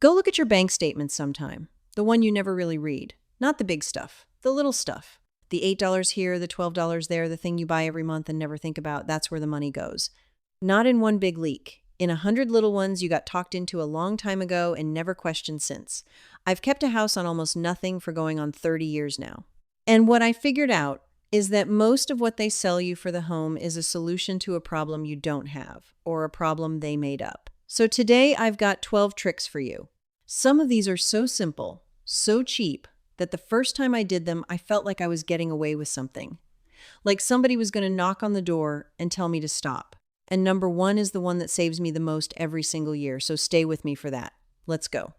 Go look at your bank statements sometime. The one you never really read. Not the big stuff, the little stuff. The $8 here, the $12 there, the thing you buy every month and never think about, that's where the money goes. Not in one big leak. In 100 little ones you got talked into a long time ago and never questioned since. I've kept a house on almost nothing for going on 30 years now. And what I figured out is that most of what they sell you for the home is a solution to a problem you don't have, or a problem they made up. So today I've got 12 tricks for you. Some of these are so simple, so cheap, that the first time I did them, I felt like I was getting away with something. Like somebody was going to knock on the door and tell me to stop. And number 1 is the one that saves me the most every single year, so stay with me for that. Let's go.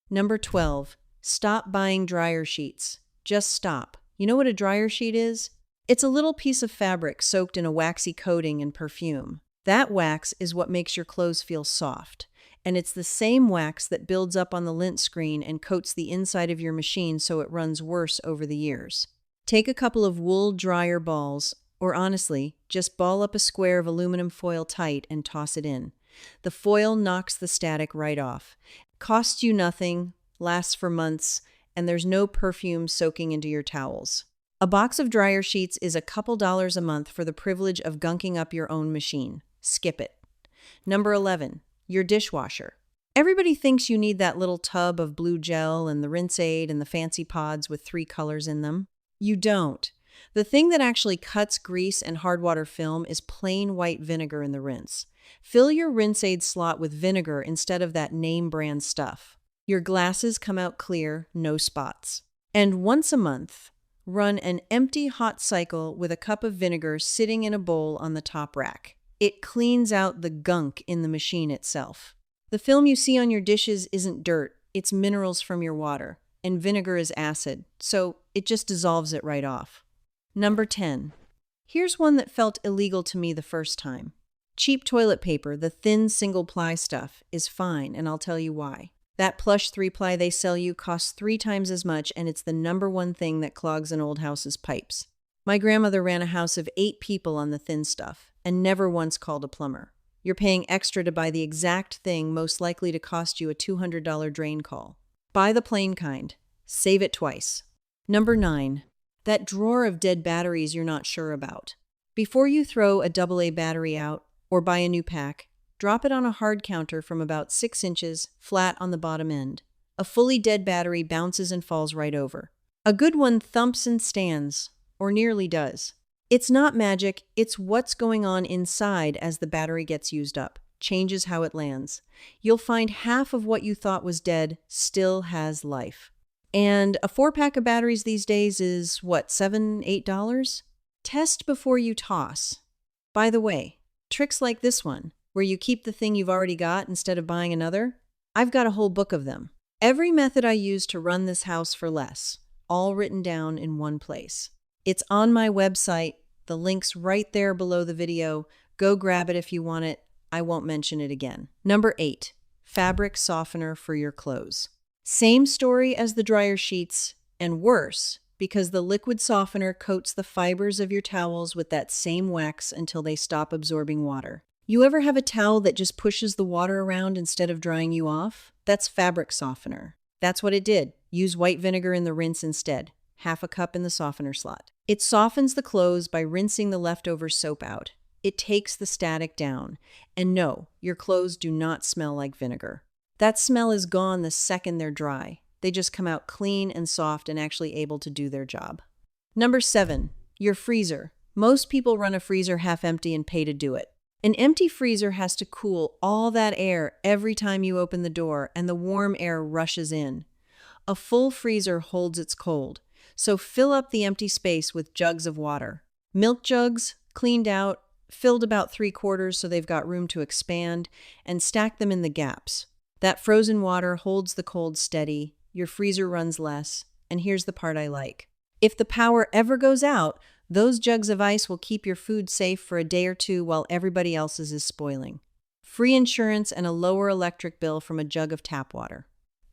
Number 12, stop buying dryer sheets. Just stop. You know what a dryer sheet is? It's a little piece of fabric soaked in a waxy coating and perfume. That wax is what makes your clothes feel soft. And it's the same wax that builds up on the lint screen and coats the inside of your machine so it runs worse over the years. Take a couple of wool dryer balls, or honestly, just ball up a square of aluminum foil tight and toss it in. The foil knocks the static right off. Costs you nothing, lasts for months, and there's no perfume soaking into your towels. A box of dryer sheets is a couple dollars a month for the privilege of gunking up your own machine. Skip it. Number 11, your dishwasher. Everybody thinks you need that little tub of blue gel and the rinse aid and the fancy pods with 3 colors in them. You don't. The thing that actually cuts grease and hard water film is plain white vinegar in the rinse. Fill your rinse aid slot with vinegar instead of that name brand stuff. Your glasses come out clear, no spots. And once a month, run an empty hot cycle with a cup of vinegar sitting in a bowl on the top rack. It cleans out the gunk in the machine itself. The film you see on your dishes isn't dirt, it's minerals from your water. And vinegar is acid, so it just dissolves it right off. Number 10. Here's one that felt illegal to me the first time. Cheap toilet paper, the thin single-ply stuff, is fine, and I'll tell you why. That plush 3-ply they sell you costs 3 times as much, and it's the number 1 thing that clogs an old house's pipes. My grandmother ran a house of 8 people on the thin stuff, and never once called a plumber. You're paying extra to buy the exact thing most likely to cost you a $200 drain call. Buy the plain kind. Save it twice. Number 9. That drawer of dead batteries you're not sure about. Before you throw a AA battery out or buy a new pack, drop it on a hard counter from about 6 inches, flat on the bottom end. A fully dead battery bounces and falls right over. A good one thumps and stands, or nearly does. It's not magic, it's what's going on inside as the battery gets used up. Changes how it lands. You'll find half of what you thought was dead still has life. And a 4-pack of batteries these days is, what, $7, $8? Test before you toss. By the way, tricks like this one, where you keep the thing you've already got instead of buying another, I've got a whole book of them. Every method I use to run this house for less, all written down in one place. It's on my website. The link's right there below the video. Go grab it if you want it. I won't mention it again. Number 8, fabric softener for your clothes. Same story as the dryer sheets, and worse, because the liquid softener coats the fibers of your towels with that same wax until they stop absorbing water. You ever have a towel that just pushes the water around instead of drying you off? That's fabric softener. That's what it did. Use white vinegar in the rinse instead. Half a cup in the softener slot. It softens the clothes by rinsing the leftover soap out. It takes the static down. And no, your clothes do not smell like vinegar. That smell is gone the second they're dry. They just come out clean and soft and actually able to do their job. Number 7, your freezer. Most people run a freezer half empty and pay to do it. An empty freezer has to cool all that air every time you open the door, and the warm air rushes in. A full freezer holds its cold, so fill up the empty space with jugs of water. Milk jugs, cleaned out, filled about 3/4 so they've got room to expand, and stack them in the gaps. That frozen water holds the cold steady, your freezer runs less, and here's the part I like. If the power ever goes out, those jugs of ice will keep your food safe for a day or 2 while everybody else's is spoiling. Free insurance and a lower electric bill from a jug of tap water.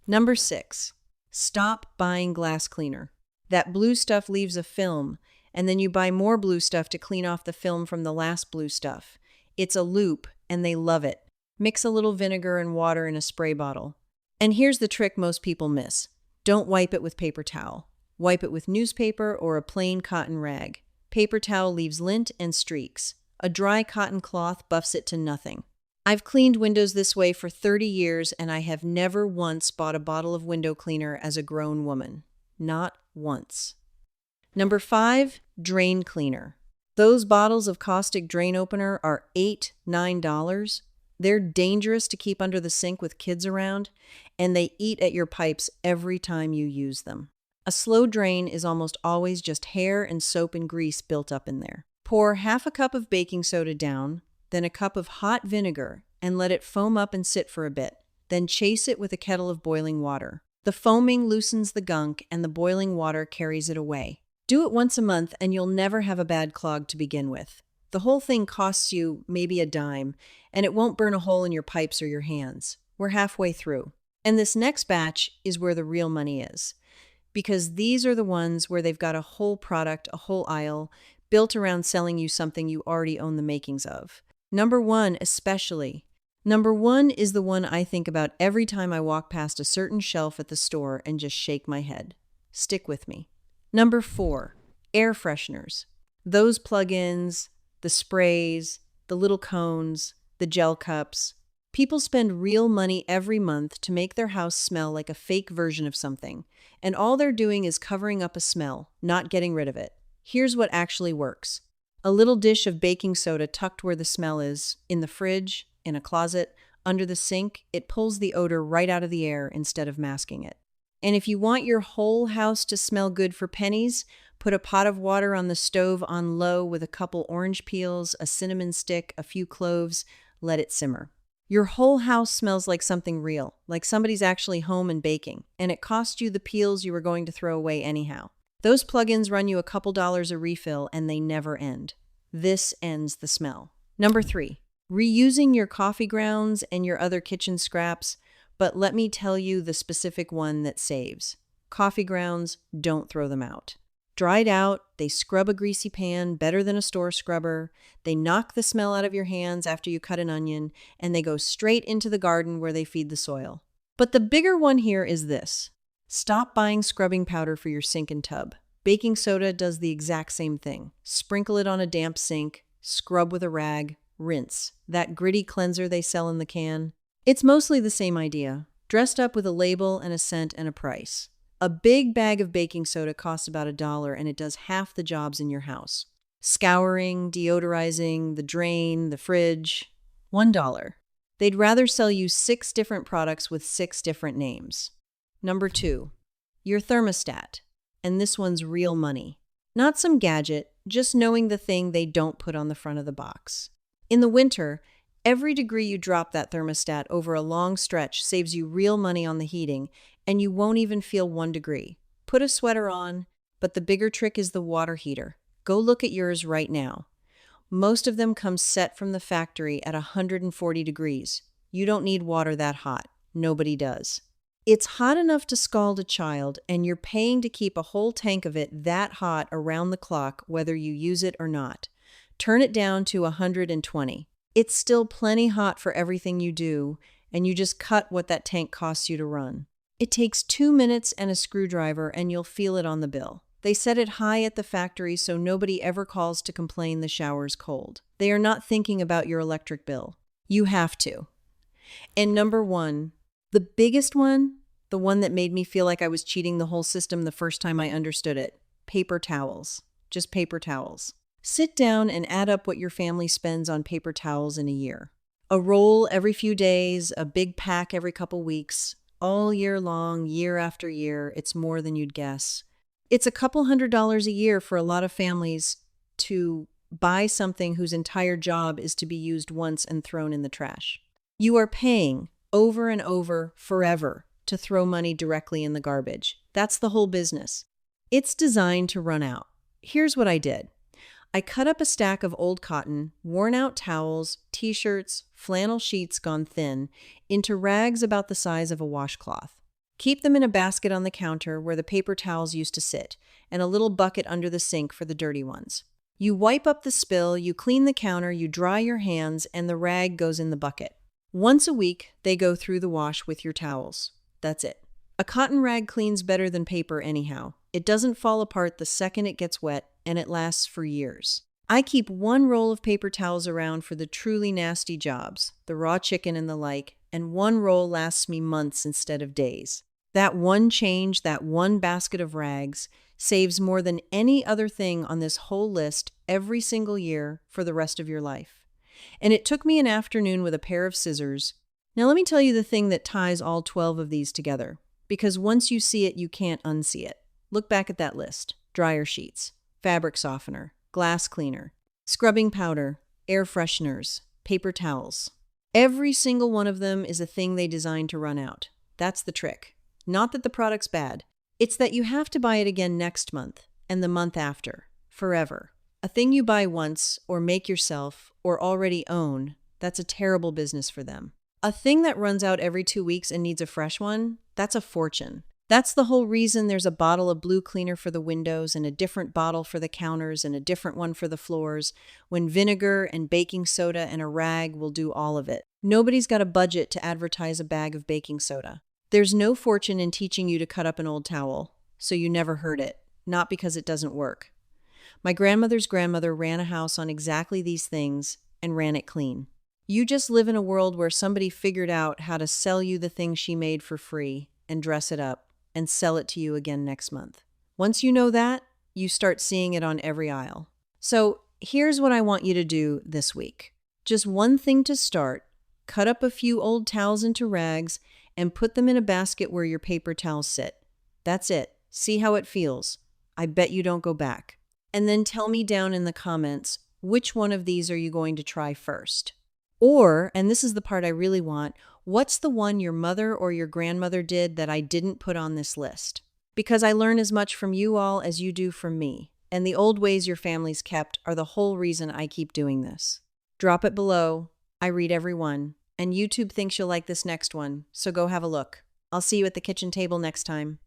Number 6, stop buying glass cleaner. That blue stuff leaves a film, and then you buy more blue stuff to clean off the film from the last blue stuff. It's a loop, and they love it. Mix a little vinegar and water in a spray bottle. And here's the trick most people miss. Don't wipe it with paper towel. Wipe it with newspaper or a plain cotton rag. Paper towel leaves lint and streaks. A dry cotton cloth buffs it to nothing. I've cleaned windows this way for 30 years, and I have never once bought a bottle of window cleaner as a grown woman. Not once. Number 5, drain cleaner. Those bottles of caustic drain opener are $8, $9. They're dangerous to keep under the sink with kids around, and they eat at your pipes every time you use them. A slow drain is almost always just hair and soap and grease built up in there. Pour half a cup of baking soda down, then a cup of hot vinegar, and let it foam up and sit for a bit. Then chase it with a kettle of boiling water. The foaming loosens the gunk, and the boiling water carries it away. Do it once a month, and you'll never have a bad clog to begin with. The whole thing costs you maybe a dime, and it won't burn a hole in your pipes or your hands. We're halfway through. And this next batch is where the real money is, because these are the ones where they've got a whole product, a whole aisle, built around selling you something you already own the makings of. Number 1 especially. Number 1 is the one I think about every time I walk past a certain shelf at the store and just shake my head. Stick with me. Number 4, air fresheners. Those plug-ins, the sprays, the little cones, the gel cups. People spend real money every month to make their house smell like a fake version of something, and all they're doing is covering up a smell, not getting rid of it. Here's what actually works. A little dish of baking soda tucked where the smell is, in the fridge, in a closet, under the sink. It pulls the odor right out of the air instead of masking it. And if you want your whole house to smell good for pennies, put a pot of water on the stove on low with a couple orange peels, a cinnamon stick, a few cloves. Let it simmer. Your whole house smells like something real, like somebody's actually home and baking, and it cost you the peels you were going to throw away anyhow. Those plugins run you a couple dollars a refill, and they never end. This ends the smell. Number 3, reusing your coffee grounds and your other kitchen scraps, but let me tell you the specific one that saves. Coffee grounds, don't throw them out. Dried out, they scrub a greasy pan better than a store scrubber, they knock the smell out of your hands after you cut an onion, and they go straight into the garden where they feed the soil. But the bigger one here is this. Stop buying scrubbing powder for your sink and tub. Baking soda does the exact same thing. Sprinkle it on a damp sink, scrub with a rag, rinse. That gritty cleanser they sell in the can. It's mostly the same idea, dressed up with a label and a scent and a price. A big bag of baking soda costs about $1, and it does half the jobs in your house. Scouring, deodorizing, the drain, the fridge, $1. They'd rather sell you 6 different products with 6 different names. Number 2, your thermostat. And this one's real money. Not some gadget, just knowing the thing they don't put on the front of the box. In the winter, every degree you drop that thermostat over a long stretch saves you real money on the heating, and you won't even feel 1 degree. Put a sweater on, but the bigger trick is the water heater. Go look at yours right now. Most of them come set from the factory at 140 degrees. You don't need water that hot. Nobody does. It's hot enough to scald a child, and you're paying to keep a whole tank of it that hot around the clock, whether you use it or not. Turn it down to 120. It's still plenty hot for everything you do, and you just cut what that tank costs you to run. It takes 2 minutes and a screwdriver, and you'll feel it on the bill. They set it high at the factory so nobody ever calls to complain the shower's cold. They are not thinking about your electric bill. You have to. And number 1, the biggest one, the one that made me feel like I was cheating the whole system the first time I understood it, paper towels. Just paper towels. Sit down and add up what your family spends on paper towels in a year. A roll every few days, a big pack every couple weeks, all year long, year after year. It's more than you'd guess. It's a couple $100s a year for a lot of families to buy something whose entire job is to be used once and thrown in the trash. You are paying over and over forever to throw money directly in the garbage. That's the whole business. It's designed to run out. Here's what I did. I cut up a stack of old cotton, worn-out towels, t-shirts, flannel sheets gone thin, into rags about the size of a washcloth. Keep them in a basket on the counter where the paper towels used to sit, and a little bucket under the sink for the dirty ones. You wipe up the spill, you clean the counter, you dry your hands, and the rag goes in the bucket. Once a week, they go through the wash with your towels. That's it. A cotton rag cleans better than paper anyhow. It doesn't fall apart the second it gets wet, and it lasts for years. I keep one roll of paper towels around for the truly nasty jobs, the raw chicken and the like, and one roll lasts me months instead of days. That one change, that one basket of rags, saves more than any other thing on this whole list every single year for the rest of your life. And it took me an afternoon with a pair of scissors. Now let me tell you the thing that ties all 12 of these together, because once you see it, you can't unsee it. Look back at that list. Dryer sheets, fabric softener, glass cleaner, scrubbing powder, air fresheners, paper towels. Every single one of them is a thing they designed to run out. That's the trick. Not that the product's bad. It's that you have to buy it again next month and the month after, forever. A thing you buy once or make yourself or already own, that's a terrible business for them. A thing that runs out every 2 weeks and needs a fresh one, that's a fortune. That's the whole reason there's a bottle of blue cleaner for the windows and a different bottle for the counters and a different one for the floors, when vinegar and baking soda and a rag will do all of it. Nobody's got a budget to advertise a bag of baking soda. There's no fortune in teaching you to cut up an old towel, so you never heard it, not because it doesn't work. My grandmother's grandmother ran a house on exactly these things and ran it clean. You just live in a world where somebody figured out how to sell you the thing she made for free and dress it up and sell it to you again next month. Once you know that, you start seeing it on every aisle. So here's what I want you to do this week. Just one thing to start. Cut up a few old towels into rags and put them in a basket where your paper towels sit. That's it. See how it feels. I bet you don't go back. And then tell me down in the comments, which one of these are you going to try first? Or, and this is the part I really want, what's the one your mother or your grandmother did that I didn't put on this list? Because I learn as much from you all as you do from me, and the old ways your family's kept are the whole reason I keep doing this. Drop it below. I read every one, and YouTube thinks you'll like this next one, so go have a look. I'll see you at the kitchen table next time.